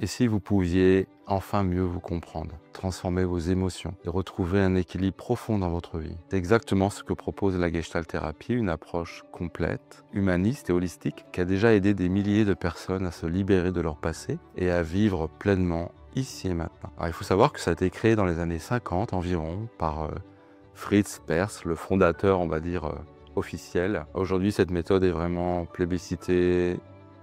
Et si vous pouviez enfin mieux vous comprendre, transformer vos émotions et retrouver un équilibre profond dans votre vie? C'est exactement ce que propose la Gestalt thérapie, une approche complète, humaniste et holistique qui a déjà aidé des milliers de personnes à se libérer de leur passé et à vivre pleinement ici et maintenant. Alors, il faut savoir que ça a été créé dans les années 50 environ par Fritz Perls, le fondateur, on va dire, officiel. Aujourd'hui, cette méthode est vraiment plébiscitée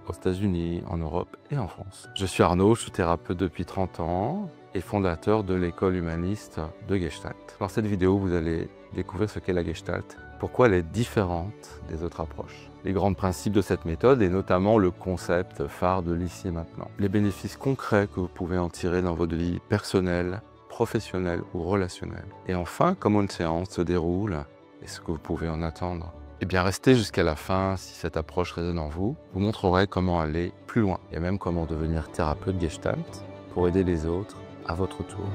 aux États-Unis, en Europe et en France. Je suis Arnaud, je suis thérapeute depuis 30 ans et fondateur de l'école humaniste de Gestalt. Dans cette vidéo, vous allez découvrir ce qu'est la Gestalt, pourquoi elle est différente des autres approches, les grands principes de cette méthode et notamment le concept phare de l'ici et maintenant, les bénéfices concrets que vous pouvez en tirer dans votre vie personnelle, professionnelle ou relationnelle. Et enfin, comment une séance se déroule et ce que vous pouvez en attendre. Eh bien, restez jusqu'à la fin si cette approche résonne en vous. Je vous montrerai comment aller plus loin et même comment devenir thérapeute Gestalt pour aider les autres à votre tour.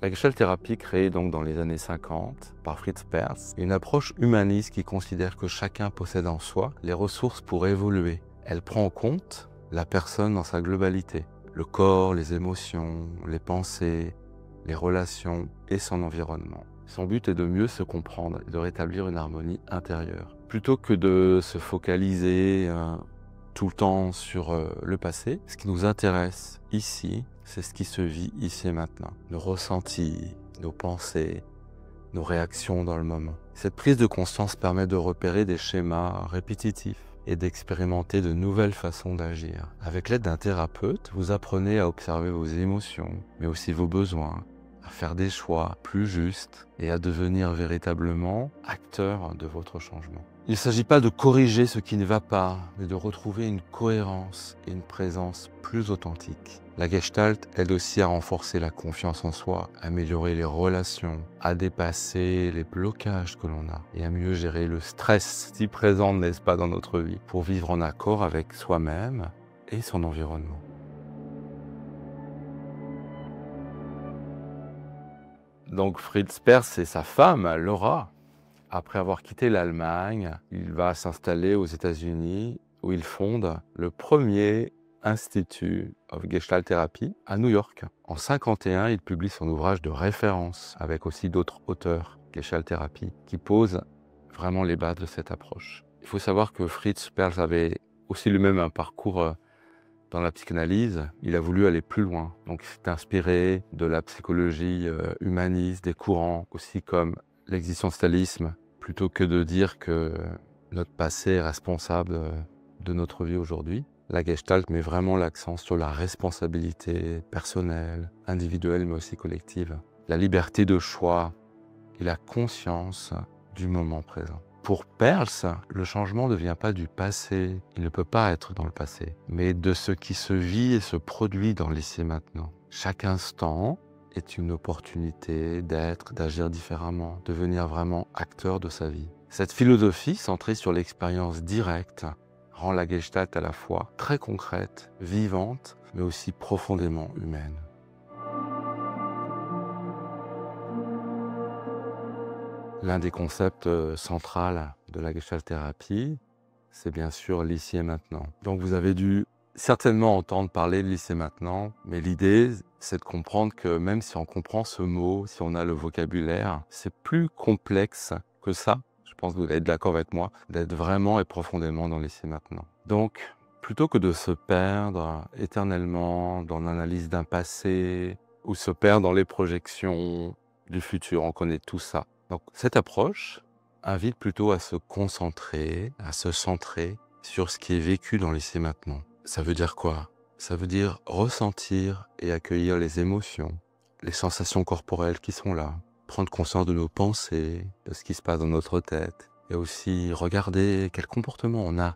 La Gestalt thérapie, créée donc dans les années 50 par Fritz Perls, est une approche humaniste qui considère que chacun possède en soi les ressources pour évoluer. Elle prend en compte la personne dans sa globalité, le corps, les émotions, les pensées, les relations et son environnement. Son but est de mieux se comprendre et de rétablir une harmonie intérieure. Plutôt que de se focaliser tout le temps sur le passé, ce qui nous intéresse ici, c'est ce qui se vit ici et maintenant. Nos ressentis, nos pensées, nos réactions dans le moment. Cette prise de conscience permet de repérer des schémas répétitifs et d'expérimenter de nouvelles façons d'agir. Avec l'aide d'un thérapeute, vous apprenez à observer vos émotions, mais aussi vos besoins, à faire des choix plus justes et à devenir véritablement acteur de votre changement. Il ne s'agit pas de corriger ce qui ne va pas, mais de retrouver une cohérence et une présence plus authentique. La Gestalt aide aussi à renforcer la confiance en soi, à améliorer les relations, à dépasser les blocages que l'on a et à mieux gérer le stress si présent, n'est-ce pas, dans notre vie, pour vivre en accord avec soi-même et son environnement. Donc Fritz Perls et sa femme, Laura, après avoir quitté l'Allemagne, il va s'installer aux États-Unis où il fonde le premier Institute of Gestalt Therapy à New York. En 1951, il publie son ouvrage de référence avec aussi d'autres auteurs Gestalt Therapy qui posent vraiment les bases de cette approche. Il faut savoir que Fritz Perls avait aussi lui-même un parcours dans la psychanalyse. Il a voulu aller plus loin. Donc il s'est inspiré de la psychologie humaniste, des courants aussi comme l'existentialisme, plutôt que de dire que notre passé est responsable de notre vie aujourd'hui. La Gestalt met vraiment l'accent sur la responsabilité personnelle, individuelle, mais aussi collective. La liberté de choix et la conscience du moment présent. Pour Perls, le changement ne vient pas du passé, il ne peut pas être dans le passé, mais de ce qui se vit et se produit dans l'ici et maintenant. Chaque instant est une opportunité d'être, d'agir différemment, de devenir vraiment acteur de sa vie. Cette philosophie, centrée sur l'expérience directe, rend la Gestalt à la fois très concrète, vivante, mais aussi profondément humaine. L'un des concepts centraux de la Gestalt thérapie, c'est bien sûr l'ici et maintenant. Donc vous avez dû certainement entendre parler de l'ici et maintenant, mais l'idée, c'est de comprendre que même si on comprend ce mot, si on a le vocabulaire, c'est plus complexe que ça. Je pense que vous allez être d'accord avec moi, d'être vraiment et profondément dans l'ici et maintenant. Donc, plutôt que de se perdre éternellement dans l'analyse d'un passé ou se perdre dans les projections du futur, on connaît tout ça. Donc cette approche invite plutôt à se concentrer, à se centrer sur ce qui est vécu dans l'ici et maintenant. Ça veut dire quoi? Ça veut dire ressentir et accueillir les émotions, les sensations corporelles qui sont là, prendre conscience de nos pensées, de ce qui se passe dans notre tête, et aussi regarder quel comportement on a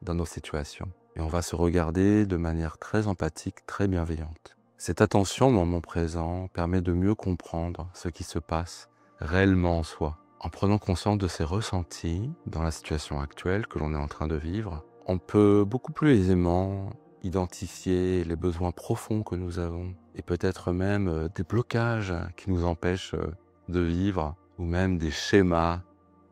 dans nos situations. Et on va se regarder de manière très empathique, très bienveillante. Cette attention au moment présent permet de mieux comprendre ce qui se passe réellement en soi. En prenant conscience de ses ressentis dans la situation actuelle que l'on est en train de vivre, on peut beaucoup plus aisément identifier les besoins profonds que nous avons et peut-être même des blocages qui nous empêchent de vivre ou même des schémas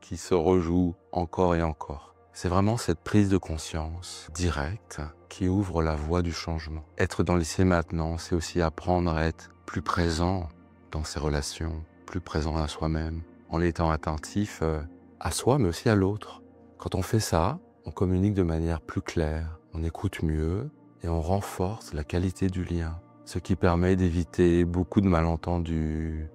qui se rejouent encore et encore. C'est vraiment cette prise de conscience directe qui ouvre la voie du changement. Être dans l'ici et maintenant, c'est aussi apprendre à être plus présent dans ses relations, plus présent à soi-même, en étant attentif à soi mais aussi à l'autre. Quand on fait ça, on communique de manière plus claire, on écoute mieux et on renforce la qualité du lien, ce qui permet d'éviter beaucoup de malentendus,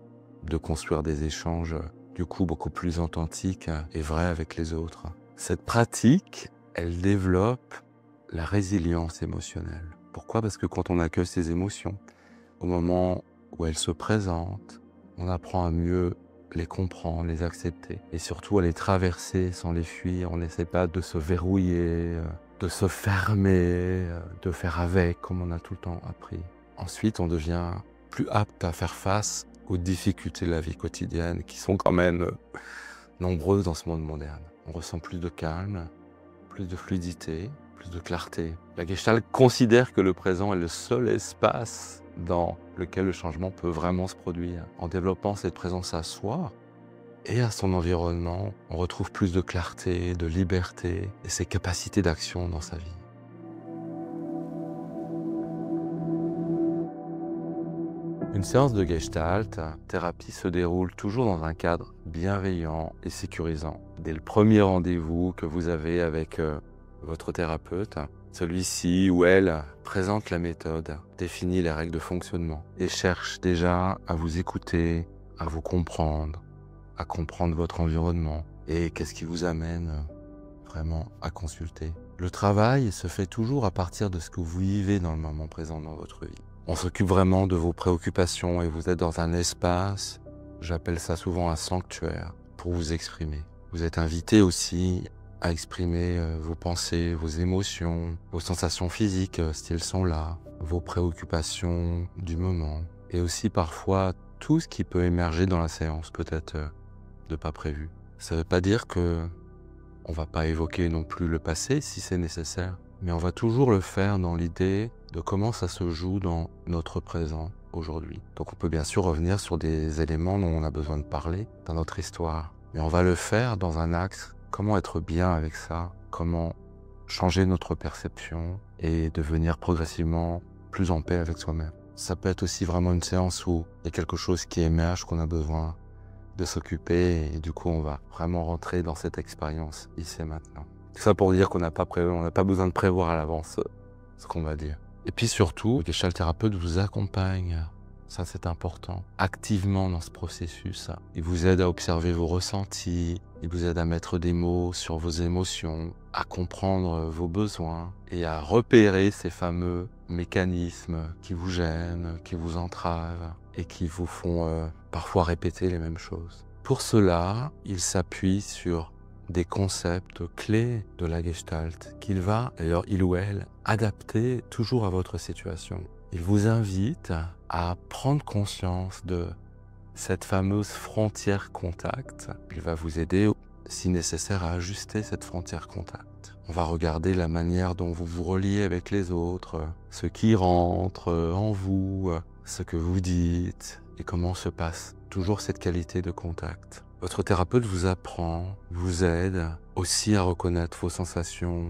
de construire des échanges du coup beaucoup plus authentiques et vrais avec les autres. Cette pratique, elle développe la résilience émotionnelle. Pourquoi? Parce que quand on accueille ses émotions, au moment où elles se présentent, on apprend à mieux les comprendre, les accepter et surtout à les traverser sans les fuir. On n'essaie pas de se verrouiller, de se fermer, de faire avec comme on a tout le temps appris. Ensuite, on devient plus apte à faire face aux difficultés de la vie quotidienne qui sont quand même nombreuses dans ce monde moderne. On ressent plus de calme, plus de fluidité, plus de clarté. La Gestalt considère que le présent est le seul espace dans lequel le changement peut vraiment se produire. En développant cette présence à soi et à son environnement, on retrouve plus de clarté, de liberté et ses capacités d'action dans sa vie. Une séance de Gestalt thérapie se déroule toujours dans un cadre bienveillant et sécurisant. Dès le premier rendez-vous que vous avez avec votre thérapeute, celui-ci ou elle présente la méthode, définit les règles de fonctionnement et cherche déjà à vous écouter, à vous comprendre, à comprendre votre environnement et qu'est-ce qui vous amène vraiment à consulter. Le travail se fait toujours à partir de ce que vous vivez dans le moment présent dans votre vie. On s'occupe vraiment de vos préoccupations et vous êtes dans un espace, j'appelle ça souvent un sanctuaire, pour vous exprimer. Vous êtes invité aussi à exprimer vos pensées, vos émotions, vos sensations physiques si elles sont là, vos préoccupations du moment et aussi parfois tout ce qui peut émerger dans la séance, peut-être de pas prévu. Ça ne veut pas dire que on va pas évoquer non plus le passé si c'est nécessaire, mais on va toujours le faire dans l'idée de comment ça se joue dans notre présent aujourd'hui. Donc on peut bien sûr revenir sur des éléments dont on a besoin de parler dans notre histoire, mais on va le faire dans un axe comment être bien avec ça, comment changer notre perception et devenir progressivement plus en paix avec soi-même. Ça peut être aussi vraiment une séance où il y a quelque chose qui émerge, qu'on a besoin de s'occuper et du coup on va vraiment rentrer dans cette expérience ici et maintenant. Tout ça pour dire qu'on n'a pas besoin de prévoir à l'avance ce qu'on va dire. Et puis surtout, le Gestalt thérapeute vous accompagne, ça c'est important, activement dans ce processus. Il vous aide à observer vos ressentis, il vous aide à mettre des mots sur vos émotions, à comprendre vos besoins et à repérer ces fameux mécanismes qui vous gênent, qui vous entravent et qui vous font parfois répéter les mêmes choses. Pour cela, il s'appuie sur des concepts clés de la Gestalt qu'il va, d'ailleurs il ou elle, adapter toujours à votre situation. Il vous invite à prendre conscience de cette fameuse frontière contact. Il va vous aider, si nécessaire, à ajuster cette frontière contact. On va regarder la manière dont vous vous reliez avec les autres, ce qui rentre en vous, ce que vous dites et comment se passe toujours cette qualité de contact. Votre thérapeute vous apprend, vous aide aussi à reconnaître vos sensations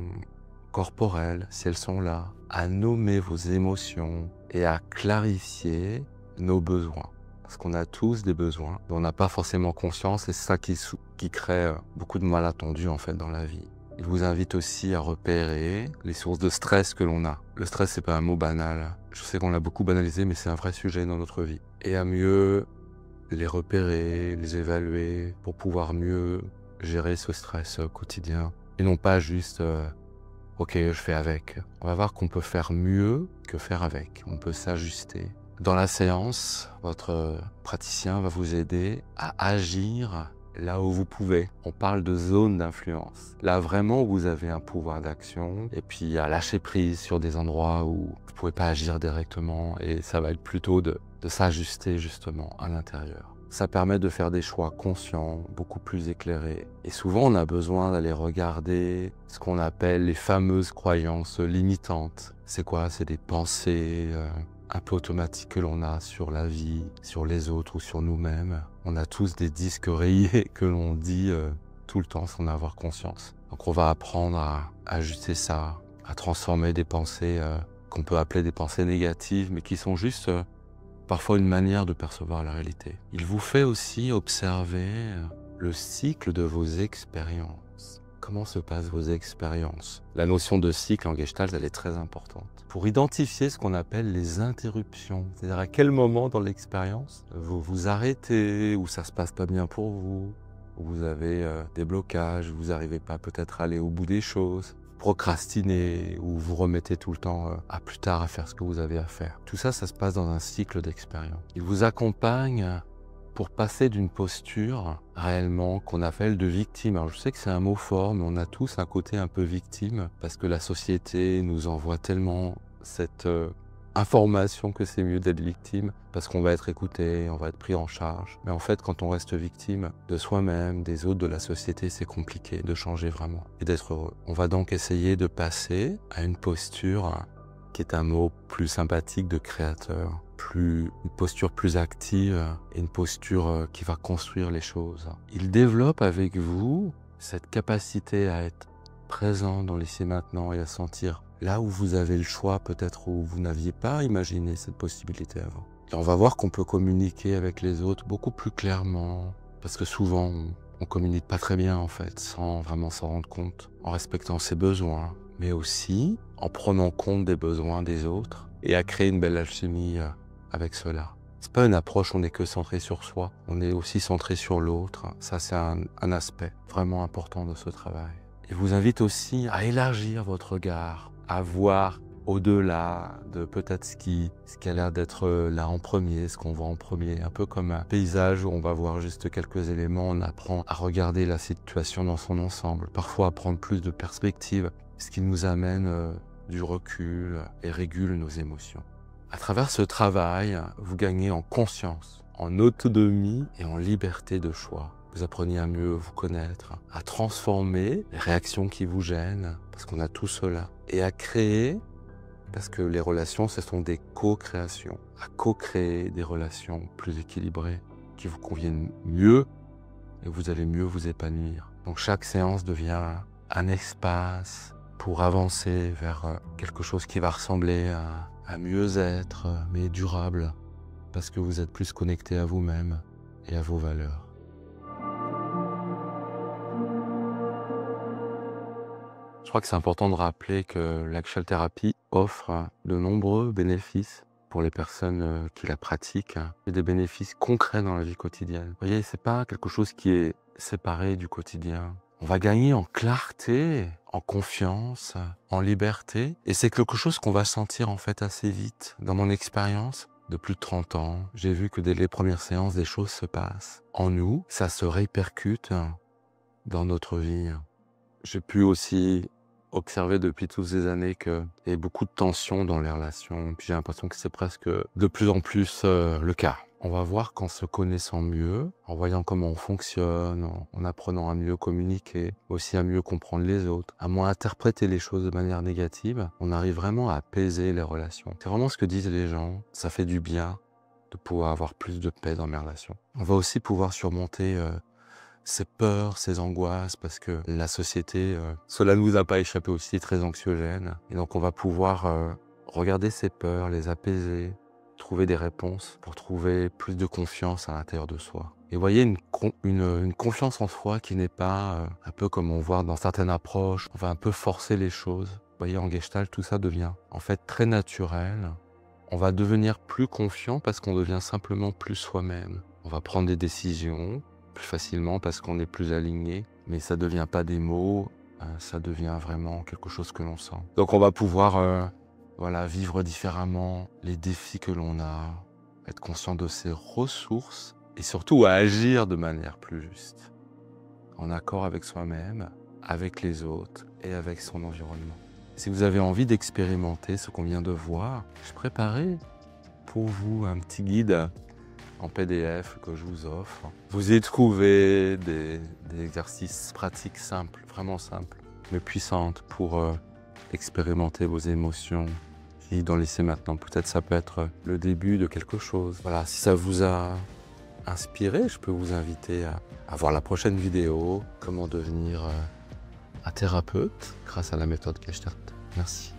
corporelles, si elles sont là, à nommer vos émotions et à clarifier nos besoins. Parce qu'on a tous des besoins dont on n'a pas forcément conscience et c'est ça qui crée beaucoup de malentendus en fait dans la vie. Il vous invite aussi à repérer les sources de stress que l'on a. Le stress, c'est pas un mot banal. Je sais qu'on l'a beaucoup banalisé, mais c'est un vrai sujet dans notre vie. Et à mieux les repérer, les évaluer pour pouvoir mieux gérer ce stress quotidien. Et non pas juste ok, je fais avec. On va voir qu'on peut faire mieux que faire avec. On peut s'ajuster. Dans la séance, votre praticien va vous aider à agir là où vous pouvez. On parle de zone d'influence. Là vraiment vous avez un pouvoir d'action et puis à lâcher prise sur des endroits où vous ne pouvez pas agir directement et ça va être plutôt de s'ajuster justement à l'intérieur. Ça permet de faire des choix conscients, beaucoup plus éclairés. Et souvent, on a besoin d'aller regarder ce qu'on appelle les fameuses croyances limitantes. C'est quoi? C'est des pensées un peu automatiques que l'on a sur la vie, sur les autres ou sur nous-mêmes. On a tous des disques rayés que l'on dit tout le temps sans en avoir conscience. Donc on va apprendre à ajuster ça, à transformer des pensées qu'on peut appeler des pensées négatives, mais qui sont juste parfois une manière de percevoir la réalité. Il vous fait aussi observer le cycle de vos expériences. Comment se passent vos expériences? La notion de cycle en Gestalt, elle est très importante. Pour identifier ce qu'on appelle les interruptions, c'est-à-dire à quel moment dans l'expérience vous vous arrêtez, ou ça se passe pas bien pour vous, où vous avez des blocages, vous n'arrivez pas peut-être à aller au bout des choses, procrastiner, ou vous remettez tout le temps à plus tard à faire ce que vous avez à faire. Tout ça, ça se passe dans un cycle d'expérience. Il vous accompagne pour passer d'une posture réellement qu'on appelle de victime. Alors je sais que c'est un mot fort, mais on a tous un côté un peu victime, parce que la société nous envoie tellement cette information que c'est mieux d'être victime, parce qu'on va être écouté, on va être pris en charge. Mais en fait, quand on reste victime de soi-même, des autres, de la société, c'est compliqué de changer vraiment et d'être heureux. On va donc essayer de passer à une posture qui est un mot plus sympathique de créateur, une posture plus active et une posture qui va construire les choses. Il développe avec vous cette capacité à être présent dans l'ici et maintenant et à sentir là où vous avez le choix, peut-être où vous n'aviez pas imaginé cette possibilité avant. Et on va voir qu'on peut communiquer avec les autres beaucoup plus clairement, parce que souvent on communique pas très bien en fait, sans vraiment s'en rendre compte, en respectant ses besoins, mais aussi en prenant compte des besoins des autres et à créer une belle alchimie avec cela. C'est pas une approche, on n'est que centré sur soi, on est aussi centré sur l'autre. Ça, c'est un aspect vraiment important de ce travail. Il vous invite aussi à élargir votre regard, à voir au-delà de peut-être ce qui a l'air d'être là en premier, ce qu'on voit en premier. Un peu comme un paysage où on va voir juste quelques éléments, on apprend à regarder la situation dans son ensemble, parfois à prendre plus de perspective, ce qui nous amène du recul et régule nos émotions. À travers ce travail, vous gagnez en conscience, en autonomie et en liberté de choix. Vous apprenez à mieux vous connaître, à transformer les réactions qui vous gênent, parce qu'on a tout cela, et à créer, parce que les relations, ce sont des co-créations, à co-créer des relations plus équilibrées, qui vous conviennent mieux, et vous allez mieux vous épanouir. Donc chaque séance devient un espace pour avancer vers quelque chose qui va ressembler à mieux être, mais durable, parce que vous êtes plus connecté à vous-même et à vos valeurs. Je crois que c'est important de rappeler que la Gestalt thérapie offre de nombreux bénéfices pour les personnes qui la pratiquent, et des bénéfices concrets dans la vie quotidienne. Vous voyez, c'est pas quelque chose qui est séparé du quotidien. On va gagner en clarté, en confiance, en liberté, et c'est quelque chose qu'on va sentir en fait assez vite. Dans mon expérience de plus de 30 ans, j'ai vu que dès les premières séances, des choses se passent. En nous, ça se répercute dans notre vie. J'ai pu aussi observer depuis toutes ces années qu'il y a beaucoup de tensions dans les relations, puis j'ai l'impression que c'est presque de plus en plus le cas. On va voir qu'en se connaissant mieux, en voyant comment on fonctionne, en apprenant à mieux communiquer, aussi à mieux comprendre les autres, à moins interpréter les choses de manière négative, on arrive vraiment à apaiser les relations. C'est vraiment ce que disent les gens, ça fait du bien de pouvoir avoir plus de paix dans mes relations. On va aussi pouvoir surmonter ces peurs, ces angoisses, parce que la société, cela ne nous a pas échappé aussi, est très anxiogène. Et donc on va pouvoir regarder ces peurs, les apaiser, trouver des réponses pour trouver plus de confiance à l'intérieur de soi. Et vous voyez, une confiance en soi qui n'est pas un peu comme on voit dans certaines approches, on va un peu forcer les choses. Vous voyez, en Gestalt, tout ça devient en fait très naturel. On va devenir plus confiant parce qu'on devient simplement plus soi-même. On va prendre des décisions plus facilement parce qu'on est plus aligné, mais ça devient pas des mots, ça devient vraiment quelque chose que l'on sent. Donc on va pouvoir vivre différemment les défis que l'on a, être conscient de ses ressources et surtout à agir de manière plus juste, en accord avec soi-même, avec les autres et avec son environnement. Si vous avez envie d'expérimenter ce qu'on vient de voir, je préparais pour vous un petit guide en PDF que je vous offre. Vous y trouvez des exercices pratiques simples, vraiment simples, mais puissantes pour expérimenter vos émotions. Et d'en laisser maintenant, peut-être ça peut être le début de quelque chose. Voilà, si ça vous a inspiré, je peux vous inviter à voir la prochaine vidéo, comment devenir un thérapeute grâce à la méthode Gestalt. Merci.